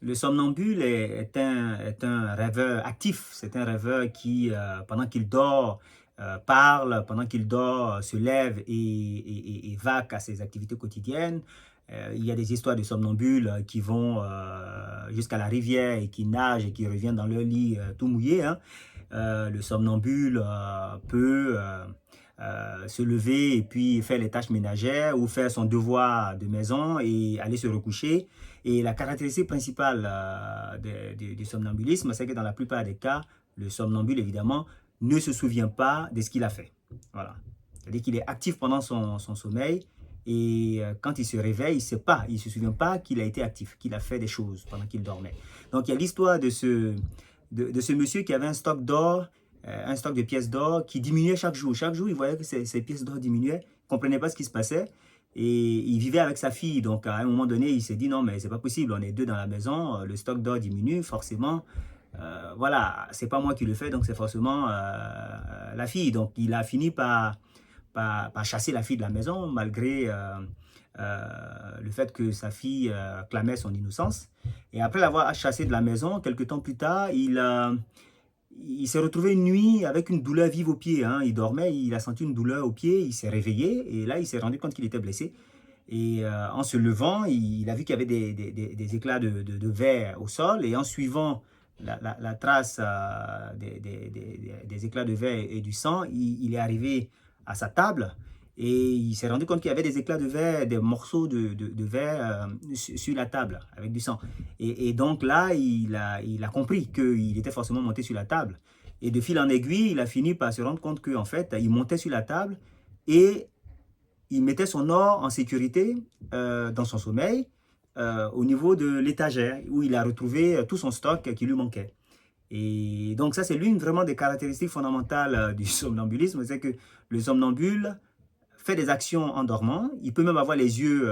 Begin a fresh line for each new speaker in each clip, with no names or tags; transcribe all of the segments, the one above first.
Le somnambule est un rêveur actif. C'est un rêveur qui, pendant qu'il dort, parle, pendant qu'il dort, se lève et vaque à ses activités quotidiennes. Il y a des histoires de somnambules qui vont jusqu'à la rivière et qui nagent et qui reviennent dans leur lit tout mouillés, hein. Le somnambule peut se lever et puis faire les tâches ménagères ou faire son devoir de maison et aller se recoucher. Et la caractéristique principale du somnambulisme, c'est que dans la plupart des cas, le somnambule, évidemment, ne se souvient pas de ce qu'il a fait. Voilà. C'est-à-dire qu'il est actif pendant son sommeil et quand il se réveille, il ne sait pas, il ne se souvient pas qu'il a été actif, qu'il a fait des choses pendant qu'il dormait. Donc, il y a l'histoire de ce monsieur qui avait un stock d'or, un stock de pièces d'or qui diminuait chaque jour. Chaque jour, il voyait que ses pièces d'or diminuaient, il ne comprenait pas ce qui se passait. Et il vivait avec sa fille. Donc, à un moment donné, il s'est dit, non, mais c'est pas possible. On est deux dans la maison. Le stock d'or diminue, forcément. Voilà, c'est pas moi qui le fais, donc c'est forcément la fille. Donc, il a fini par chasser la fille de la maison, malgré le fait que sa fille clamait son innocence. Et après l'avoir chassé de la maison, quelques temps plus tard, il s'est retrouvé une nuit avec une douleur vive au pied, hein. Il dormait, il a senti une douleur au pied, il s'est réveillé et là, il s'est rendu compte qu'il était blessé. Et en se levant, il a vu qu'il y avait des éclats de verre au sol et en suivant la trace des éclats de verre et du sang, il est arrivé à sa table et il s'est rendu compte qu'il y avait des éclats de verre, des morceaux de verre sur la table avec du sang. Et donc là, il a compris qu'il était forcément monté sur la table. Et de fil en aiguille, il a fini par se rendre compte qu'en fait, il montait sur la table et il mettait son or en sécurité dans son sommeil au niveau de l'étagère où il a retrouvé tout son stock qui lui manquait. Et donc ça, c'est l'une vraiment des caractéristiques fondamentales du somnambulisme, c'est que le somnambule fait des actions en dormant, il peut même avoir les yeux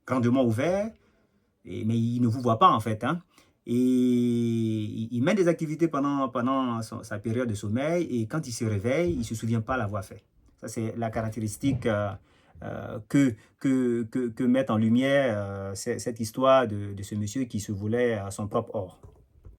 grandement ouverts, mais il ne vous voit pas en fait, hein. Et il mène des activités pendant sa période de sommeil et quand il se réveille, il ne se souvient pas l'avoir fait. Ça, c'est la caractéristique que met en lumière cette histoire de ce monsieur qui se voulait son propre or.